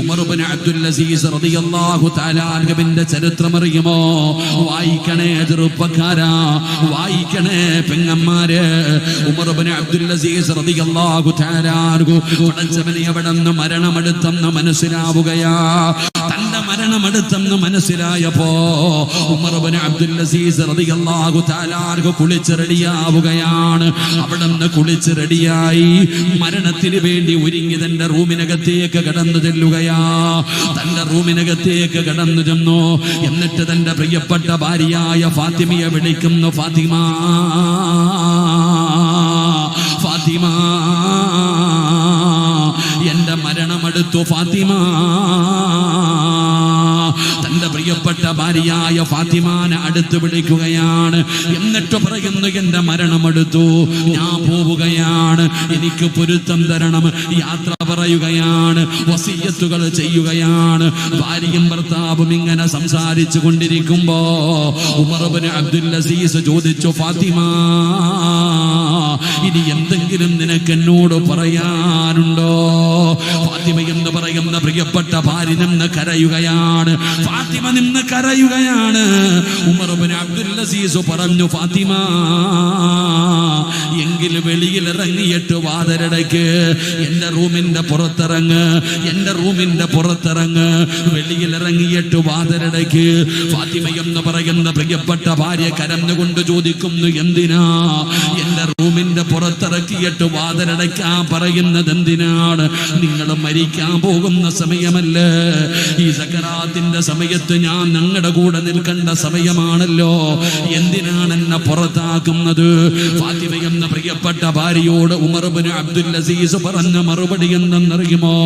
ഉമർ ഇബ്നു അബ്ദുൽ അസീസ് റളിയല്ലാഹു തആല അൻഹുവിന്റെ ചരിത്രം അറിയുമോ? വായിക്കണേ ചെറുപ്പക്കാരാ, വായിക്കണേ പെങ്ങന്മാരെ. ഉമർ ഇബ്നു അബ്ദുൽ അസീസ് റളിയല്ലാഹു തആല അൻഹു പടച്ചവനെ അവിടുന്ന് മരണമെടുത്തെന്ന് മനസ്സിലാവുകയാ. തന്റെ മരണമെടുത്തെന്ന് മനസ്സിലായപ്പോ ഉമർ ഇബ്നു അബ്ദുൽ അസീസ് റളിയല്ലാഹു തആല അൻഹു കുളിച്ച് റെഡിയാവുകയാണ്. അവിടുന്ന് കുളിച്ച് റെഡിയായി മരണത്തിന് വേണ്ടി ഒരുങ്ങി തന്റെ റൂമിനകത്തേക്ക് കടന്നു ചെല്ലുകയാ. തന്റെ റൂമിനകത്തേക്ക് കടന്നു ചെന്നു. എന്നിട്ട് തന്റെ പ്രിയപ്പെട്ട ഭാര്യയായ ഫാത്തിമയെ വിളിക്കുന്നു. ഫാത്തിമ, ഫാത്തിമ, എന്റെ മരണമെടുത്തു ഫാത്തിമ. തന്റെ പ്രിയപ്പെട്ട ഭാര്യയായ ഫാത്തിമാനെ അടുത്ത് വിളിക്കുകയാണ്. എന്നിട്ട് പറയുന്നു, എന്റെ മരണമെടുത്തു, ഞാൻ പോവുകയാണ്, എനിക്ക് പൊരുത്തം തരണം. യാത്ര പറയുകയാണ്, വസിയ്യത്തുകൾ ചെയ്യുകയാണ്. ഭാര്യയും ഭർത്താവും ഇങ്ങനെ സംസാരിച്ചു കൊണ്ടിരിക്കുമ്പോ ഉമർ ഇബ്നു അബ്ദുൽ അസീസ് ചോദിച്ചു, ഫാത്തിമ, ഇനി എന്തെങ്കിലും നിനക്ക് എന്നോട് പറയാനുണ്ടോ? ഫാത്തിമ എന്ന് പറയുന്ന പ്രിയപ്പെട്ട ഭാര്യ നിന്ന് കരയുകയാണ്. ഫാത്തിമ നിന്ന് കരയുകയാണ്. ഉമർ ഇബ്നു അബ്ദുൽ അസീസ് പറഞ്ഞു, ഫാത്തിമ, എങ്കിൽ വെളിയിൽ ഇറങ്ങിയിട്ട് വാതിലടയ്ക്ക്. എന്റെ റൂമിന്റെ പുറത്തിറങ്ങ്, എന്റെ റൂമിന്റെ പുറത്തിറങ്ങ്, വെളിയിൽ ഇറങ്ങിയിട്ട് വാതിലടയ്ക്ക്. ഫാത്തിമ എന്ന് പറയുന്ന പ്രിയപ്പെട്ട ഭാര്യ കരഞ്ഞുകൊണ്ട് ചോദിക്കുന്നു, എന്തിനാ എന്റെ റൂമിന്റെ പുറത്തിറക്കിയിട്ട് വാതിലടയ്ക്കാൻ പറയുന്നത്? എന്തിനാണ്? നിങ്ങൾ മരിക്കാൻ പോകുന്ന സമയമല്ലേ? ഈ സക്കറാത്തിന്റെ സമയത്ത് ഞാൻ ഞങ്ങളുടെ കൂടെ നിൽക്കേണ്ട സമയമാണല്ലോ, എന്തിനാണ് എന്നെ പുറത്താക്കുന്നത്? ഫാത്തിമ എന്ന പ്രിയപ്പെട്ട ഭാര്യയോട് ഉമർ ഇബ്നു അബ്ദുൽ അസീസ് പറഞ്ഞ മറുപടി എന്തെന്നറിയുമോ?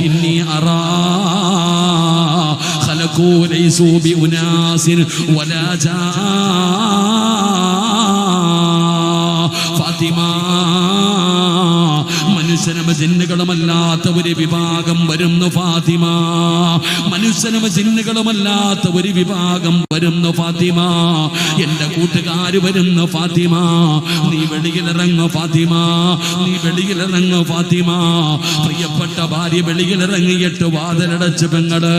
ഇന്നി അറാ ഖലഖൂ ലൈസൂ ബി ഉനാസിൻ വലാ ജാ. ഫാത്തിമ, മനുഷ്യനും ജിന്നുകളുമല്ലാത്ത ഒരു വിഭാഗം വരുന്നു ഫാത്തിമ. മനുഷ്യനും ജിന്നുകളുമല്ലാത്ത ഒരു വിഭാഗം വരുന്നു ഫാത്തിമ. എന്റെ കൂട്ടുകാര് വരുന്നു ഫാത്തിമ. നീ വെളിയിലിറങ്ങു ഫാത്തിമ, നീ വെളിയിലിറങ്ങു ഫാത്തിമ. പ്രിയപ്പെട്ട ഭാര്യ വെളിയിലിറങ്ങിയിട്ട് വാതിലടച്ച് പെങ്ങള്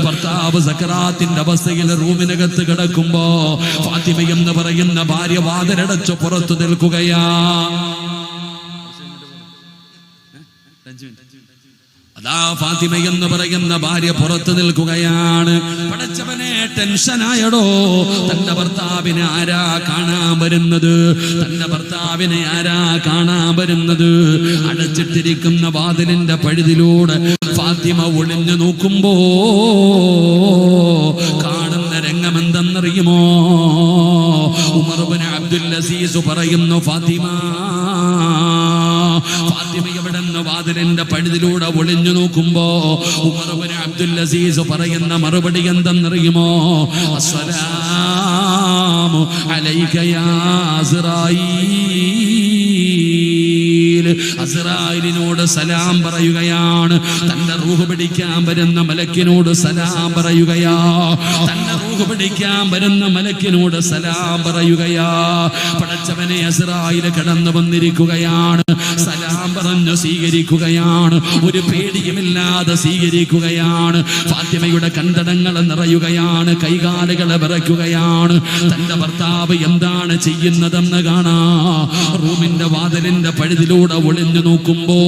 ഭർത്താവ് സക്കറാത്തിന്റെ അവസ്ഥയിൽ റൂമിനകത്ത് കിടക്കുമ്പോ ഫാത്തിമ എന്ന് പറയുന്ന ഭാര്യ വാതിലടച്ച് പുറത്തു നിൽക്കുകയാ. അതാ ഫാത്തിമ എന്ന് പറയുന്ന ഭാര്യ പുറത്തു നിൽക്കുകയാണ്. പടച്ചവനെ, ടെൻഷനായടോ. തന്റെ ഭർത്താവിനെ ആരാ കാണാൻ വരുന്നത്? തന്റെ ഭർത്താവിനെ ആരാ കാണാൻ വരുന്നത്? അടച്ചിട്ടിരിക്കുന്ന വാതിലിന്റെ പഴുതിലൂടെ ഫാത്തിമ ഒളിഞ്ഞു നോക്കുമ്പോ കാണുന്ന രംഗം എന്തെന്നറിയുമോ? ഉമർ ഇബ്നു അബ്ദുൽ അസീസ് പറയുന്നു, ഫാത്തിമ, ഫാത്തിമ എവിടെന്ന് വാതിലിന്റെ പഴുതിലൂടെ ഒളിഞ്ഞു നോക്കുമ്പോ ഉമർ ഇബ്നു അബ്ദുൽ അസീസ് പറയുന്ന മറുപടി എന്തെന്നറിയുമോ? അസ്സലാമു അലൈക യാ അസ്റായീൽ. അസ്റായിലിനോട് സലാം പറയുകയാണ്. തന്റെ റൂഹ് പിടിക്കാൻ വരുന്ന മലക്കിനോട് സലാം പറയുകയാ. തന്റെ റൂഹ് പിടിക്കാൻ വരുന്ന മലക്കിനോട് സലാം പറയുകയാ. പടച്ചവനെ, അസ്റായിൽ കടന്നു വന്നിരിക്കുകയാണ്. സലാം പറഞ്ഞു സ്വീകരിക്കുകയാണ്. ഒരു പേടിയുമില്ലാതെ സ്വീകരിക്കുകയാണ്. ഫാത്തിമയുടെ കണ്ടടങ്ങൾ നിറയുകയാണ്, കൈകാലുകൾ വിറയ്ക്കുകയാണ്. തന്റെ ഭർത്താവ് എന്താണ് ചെയ്യുന്നതെന്ന് കാണാ. റൂമിന്റെ വാതിലിന്റെ പഴുതിലൂടെ ഒളിഞ്ഞു നോക്കുമ്പോ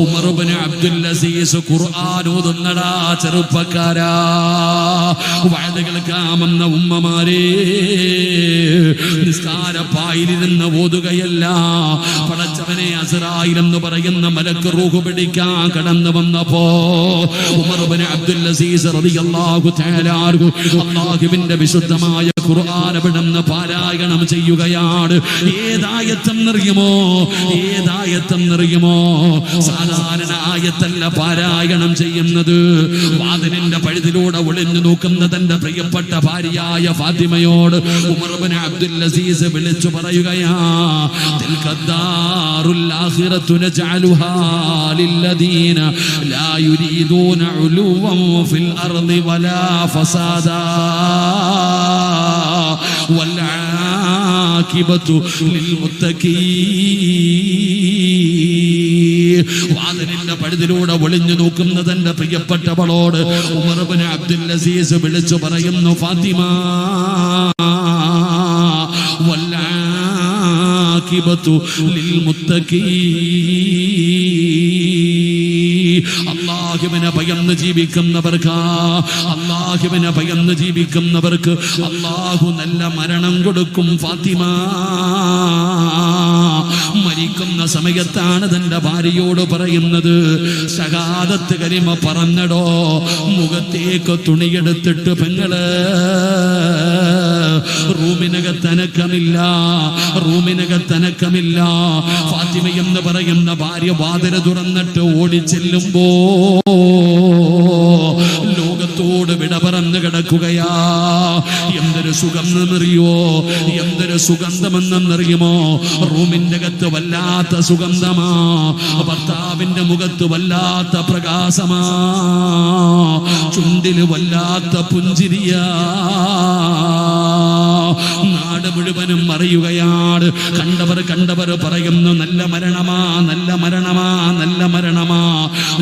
ഉമർ ഇബ്നു അബ്ദുൽ അസീസ് ഖുർആൻ ഓതുന്നടാ ചെറുപ്പക്കാരാ. വഅദ് കേൾക്കാമെന്ന ഉമ്മമാരെ, നിസ്കാരപ്പായിലിരുന്ന് ഓതുകയല്ല. പടച്ചവനെ, അസ്റായിൽ എന്ന് പറയുന്ന മലക്ക് റൂഹ് പിടിക്കാൻ കടന്നു വന്നപ്പോ ഉമർ ഇബ്നു അബ്ദുൽ അസീസ് റളിയല്ലാഹു തആല അൻഹു അല്ലാഹുവിന്റെ വിശുദ്ധമായ ഖുർആൻ അവിടുന്ന് പാരായണം ചെയ്യുകയാണ്. ഏതായത്തെന്നറിയുമോ? ഏതായത്തെന്നറിയുമോ? സാധാരണ ആയത്തല്ല പാരായണം ചെയ്യുന്നത്. വാതിലിന്റെ പഴുതിലൂടെ ഒളിഞ്ഞു നോക്കുന്ന തന്റെ പ്രിയപ്പെട്ട ഭാര്യയായ ഫാത്തിമയോട് ഉമർ ഇബ്നു അബ്ദുൽ അസീസ് വിളിച്ചു പറയുകയാ, തിൽകദ്ദാറുൽ ആഖിറതു നജഅലുഹാ ലില്ലദീന ലാ യുരീദൂന ഉലുവൻ ഫിൽ അർളി വലാ ഫസാദാ വൽ ആഖിബതു ലിൽ മുത്തഖീൻ. വാതിലിന്റെ പഴുതിലൂടെ ഒളിഞ്ഞു നോക്കുന്ന തന്റെ പ്രിയപ്പെട്ടവളോട് ഉമർ ഇബ്നു അബ്ദുൽ അസീസ് വിളിച്ചു പറയുന്നു, ഫാത്തിമ വൽആഖിബതു ലിൽമുത്തഖീൻ. അല്ലാഹുവിനെ ഭയന്ന് ജീവിക്കുന്നവർക്ക് അല്ലാഹു നല്ല മരണം കൊടുക്കും. ഫാത്തിമ മരിക്കുന്ന സമയത്താണ് തന്റെ ഭാര്യയോട് പറയുന്നത്, ഷഹാദത്ത് കലിമ പറഞ്ഞടോ, മുഖത്തേക്ക് തുണിയെടുത്തിട്ട് പെങ്ങള് റൂമിനകത്തനക്കമില്ല. ഫാത്തിമ എന്ന് പറയുന്ന ഭാര്യ വാതിൽ തുറന്നിട്ട് ഓടിച്ചെല്ലുമ്പോ ലോകത്തോട് വിട പറന്ന് കിടക്കുകയാ. എന്തൊരു സുഗന്ധമെന്നറിയോ, എന്തൊരു സുഗന്ധമെന്നറിയുമോ? റൂമിന്റെ അകത്ത് വല്ലാത്ത സുഗന്ധമാ, ഭർത്താവിന്റെ മുഖത്ത് വല്ലാത്ത പ്രകാശമാ, ചുണ്ടില് വല്ലാത്ത പുഞ്ചിരിയാ. നാട് മുഴുവനും അറിയുകയാണ്. കണ്ടവർ പറയുന്നു, നല്ല മരണമാ.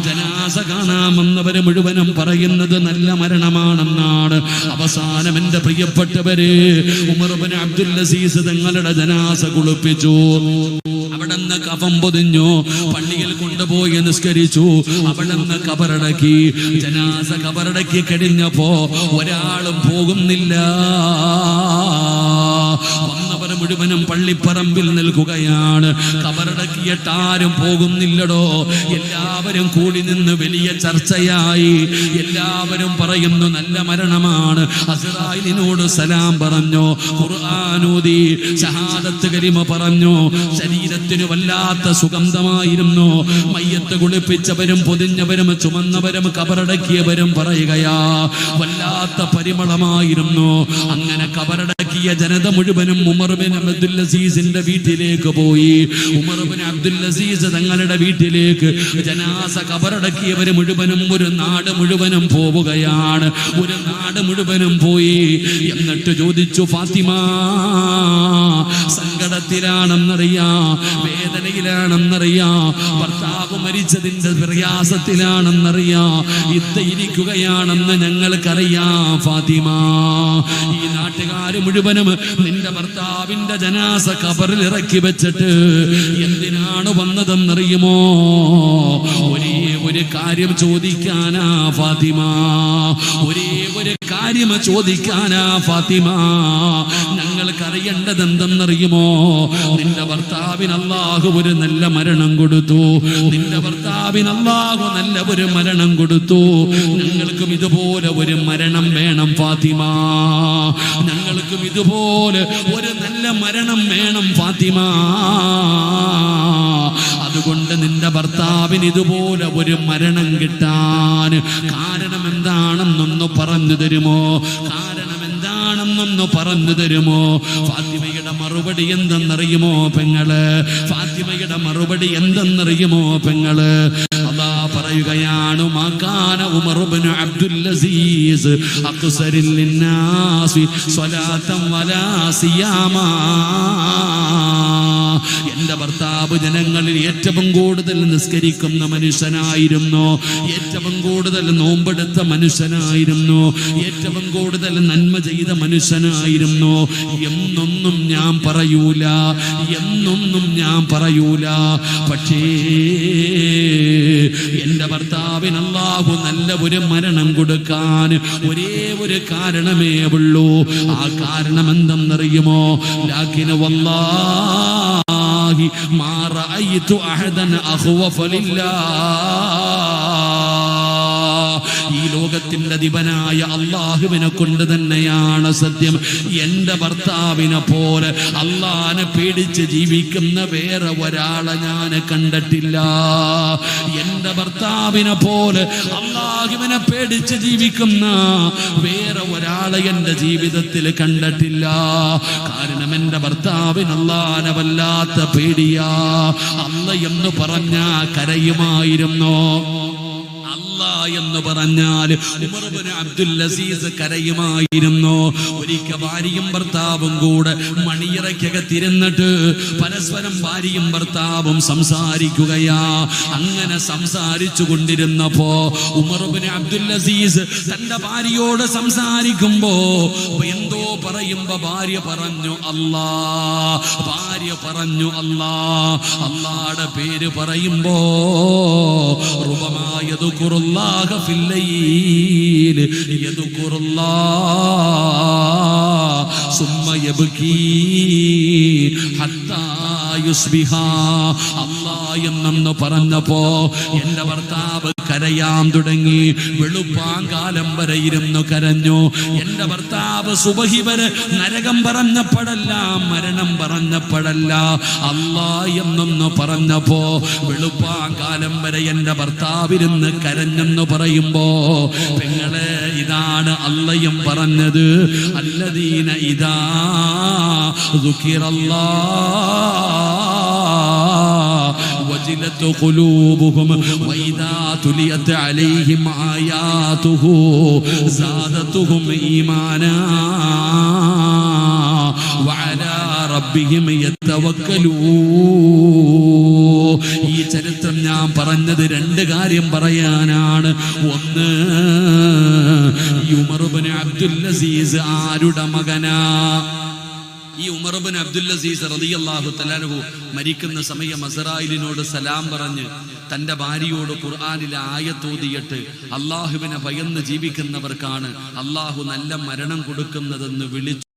ജനാസ കാണാമെന്നവര് മുഴുവനും പറയുന്നത് നല്ല മരണമാണെന്നാണ്. അവസാനം എന്റെ പ്രിയപ്പെട്ടവര് ഉമർ ഇബ്നു അബ്ദുൽ അസീസ് തങ്ങളുടെ ജനാസ കുളിപ്പിച്ചു. അവിടെന്ന് കഫം പൊതിഞ്ഞു, പള്ളിയിൽ കൊണ്ടുപോയി നിസ്കരിച്ചു, അവിടെന്ന് കബറടക്കി. ജനാസ കബറടക്കി കഴിഞ്ഞപ്പോ ഒരാളും പോകുന്നില്ല. വന്നവർ മുഴുവനും പള്ളിപ്പറമ്പിൽ നിൽക്കുകയാണ്. കബറടക്കിയിട്ട് ആരും പോകുന്നില്ലടോ. എല്ലാവരും കൂടി നിന്ന് വലിയ ചർച്ചയായി. എല്ലാവരും പറയുന്നു നല്ല മരണമാണ്. അസ്റായിലിനോട് സലാം പറഞ്ഞു, ഖുർആനോദി, ഷഹാദത്ത് കലിമ പറഞ്ഞു. ശരീരത്തിന് വല്ലാത്ത സുഗന്ധമായിരുന്നു. മയ്യത്ത് കുളിപ്പിച്ചവരും പൊതിഞ്ഞവരും ചുമന്നവരും കബറടക്കിയവരും പറയുകയാ, വല്ലാത്ത പരിമളമായിരുന്നു. അങ്ങനെ കബറടക്കിയ ജനത മുഴുവനും ഉമർ ഇബ്നു അബ്ദുൽ അസീസിന്റെ വീട്ടിലേക്ക് പോയി. ഉമർ ഇബ്നു അബ്ദുൽ അസീസ് തങ്ങളുടെ വീട്ടിലേക്ക് ജനാസ കബറടക്കിയവര് മുഴുവനും ഒരു നാട് മുഴുവനും പോവുകയാണ്. ഒരു നാട് മുഴുവനും പോയി. എന്നിട്ട് ചോദിച്ചു, ഫാത്തിമ സങ്കടത്തിലാണെന്നറിയാം, വേദനയിലാണെന്നറിയാം, ഭർത്താവ് മരിച്ചതിന്റെ പ്രയാസത്തിലാണെന്നറിയാം, ഇരിക്കുകയാണെന്ന് ഞങ്ങൾക്കറിയാം. ഫാത്തിമ, ഈ നാട്ടുകാര് മുഴുവനും നിന്റെ ഭർത്താവിന്റെ ജനാസ ഖബറിൽ ഇറക്കി വെച്ചിട്ട് എന്തിനാണ് വന്നതെന്നറിയുമോ? ഒരേ ഒരു കാര്യം ചോദിക്കാനാ ഫാത്തിമ, ഒരേ ഒരു കാര്യം ചോദിക്കാനാ ഫാത്തിമ. ഞങ്ങൾക്കറിയേണ്ടത് എന്തെന്നറിയുമോ? നിന്റെ ഭർത്താവിന് അല്ലാഹു ഒരു നല്ല മരണം കൊടുത്തു. നിന്റെ ഭർത്താവിന് അല്ലാഹു നല്ല ഒരു മരണം കൊടുത്തു. ഞങ്ങൾക്കും ഇതുപോലെ ഒരു മരണം വേണം ഫാത്തിമ. ഞങ്ങൾക്കും ഇതുപോലെ ഒരു നല്ല മരണം വേണം ഫാത്തിമ. അതുകൊണ്ട് നിന്റെ ഭർത്താവിന് ഇതുപോലെ ഒരു മരണം കിട്ടാൻ കാരണം എന്താണെന്നൊന്ന് പറഞ്ഞു തരുമോ? എന്താണെന്നൊന്ന് പറഞ്ഞു തരുമോ? ഫാത്തിമയുടെ മറുപടി എന്തെന്നറിയുമോ പെങ്ങള്? ഫാത്തിമയുടെ മറുപടി എന്തെന്നറിയുമോ പെങ്ങള്? അല്ലാ പറയുകയാണ്, മകാന ഉമർ ഇബ്നു അബ്ദുൽ അസീസ് അക്സരിൽ ലിന്നാസി സ്വലാത്തൻ വലാ സിയാമാ. എന്റെ ഭർത്താവ് ജനങ്ങളിൽ ഏറ്റവും കൂടുതൽ നിസ്കരിക്കുന്ന മനുഷ്യനായിരുന്നു, ഏറ്റവും കൂടുതൽ നോമ്പെടുത്ത മനുഷ്യനായിരുന്നു, ഏറ്റവും കൂടുതൽ നന്മ ചെയ്ത മനുഷ്യനായിരുന്നു. എന്നൊന്നും ഞാൻ പറയൂല. പക്ഷേ എന്റെ ഭർത്താവിന് അല്ലാഹു നല്ല ഒരു മരണം കൊടുക്കാൻ ഒരേ ഒരു കാരണമേ ഉള്ളൂ. ആ കാരണം എന്തെന്നറിയുമോ? ലാകിൻ വല്ലാഹി മാ റഅയ്തു അഹദൻ അഖ്വഫ ലില്ലാഹ്. ഈ ലോകത്തിന്റെ അധിപനായ അല്ലാഹുവിനെ കൊണ്ട് തന്നെയാണ് സത്യം, എന്റെ ഭർത്താവിനെ പോലെ അല്ലാഹനെ പേടിച്ച് ജീവിക്കുന്ന വേറെ ഒരാളെ ഞാൻ കണ്ടിട്ടില്ല. എന്റെ ഭർത്താവിനെ പോലെ അല്ലാഹുവിനെ പേടിച്ച് ജീവിക്കുന്ന വേറെ ഒരാളെ എന്റെ ജീവിതത്തിൽ കണ്ടിട്ടില്ല. കാരണം എന്റെ ഭർത്താവിന് അല്ലാഹനെ വല്ലാത്ത പേടിയാ. അല്ല എന്ന് പറഞ്ഞാ കരയുമായിരുന്നു. അല്ല അല്ലാഹ് എന്ന് പറഞ്ഞാൽ ഉമർ ഇബ്നു അബ്ദുൽ അസീസ് കരയുമായിരുന്നു. ഒരിക്കൽ ഭാര്യയും ഭർത്താവും കൂടെ മണിയറയ്ക്കകത്തിരുന്നിട്ട് പരസ്പരം ഭാര്യയും ഭർത്താവും സംസാരിക്കുകയാ. അങ്ങനെ സംസാരിച്ചു കൊണ്ടിരുന്നപ്പോ ഉമർ ഇബ്നു അബ്ദുൽ അസീസ് തന്റെ ഭാര്യയോട് സംസാരിക്കുമ്പോ എന്തോ പറയുമ്പോ ഭാര്യ പറഞ്ഞു അല്ലാഹ്, ഭാര്യ പറഞ്ഞു അല്ലാഹ്. അല്ലാഹുടെ പേര് പറയുമ്പോ റുബമാ യദ്കുറുല്ലാഹ ഫിൽ ലൈൽ യദ്കുറുല്ലാഹ് സുമ്മ യബ്കീ ഹത്താ യുസ്ബിഹ. അല്ലാഹ് എന്നു പറഞ്ഞപ്പോ എന്റെ ഭർത്താവ് കരയാൻ തുടങ്ങി. വെളുപ്പാങ്കാലം വരെ ഇരുന്നു കരഞ്ഞു. എന്റെ ഭർത്താവ് സുബഹി വരെ നരകം പറഞ്ഞപ്പോഴല്ല, മരണം പറഞ്ഞപ്പോഴല്ല, അല്ലാഹ് എന്നൊന്ന് പറഞ്ഞപ്പോ വെളുപ്പാങ്കാലം വരെ എന്റെ ഭർത്താവിരുന്ന് കരഞ്ഞെന്ന് പറയുമ്പോ പെങ്ങളെ, ഇതാണ് അള്ളയും പറഞ്ഞത്, അല്ലദീന ഇദാ ദുകിറല്ലാഹ് വജിലത് ഖുലൂബുഹും വഇദാ തുലിയത് അലൈഹിം ആയാതുഹു സാദതുഹും ഈമാനാ വഅലാ റബ്ബിഹിം യതവക്കലൂൻ. ഈ ചരിത്രം ഞാൻ പറഞ്ഞത് രണ്ട് കാര്യം പറയാനാണ്. ഒന്ന്, ഉമർ ഇബ്നു അബ്ദുൽ അസീസ് ആരുടെ മകനാ? ഈ ഉമർ ഇബ്നു അബ്ദുൽ അസീസ് റളിയല്ലാഹു തആല അൻഹു മരിക്കുന്ന സമയം അസ്റായിലിനോട് സലാം പറഞ്ഞ് തന്റെ ഭാര്യയോട് ഖുർആനിലെ ആയത്തോതിയിട്ട് അള്ളാഹുവിനെ ഭയന്ന് ജീവിക്കുന്നവർക്കാണ് അള്ളാഹു നല്ല മരണം കൊടുക്കുന്നതെന്ന് വിളിച്ചു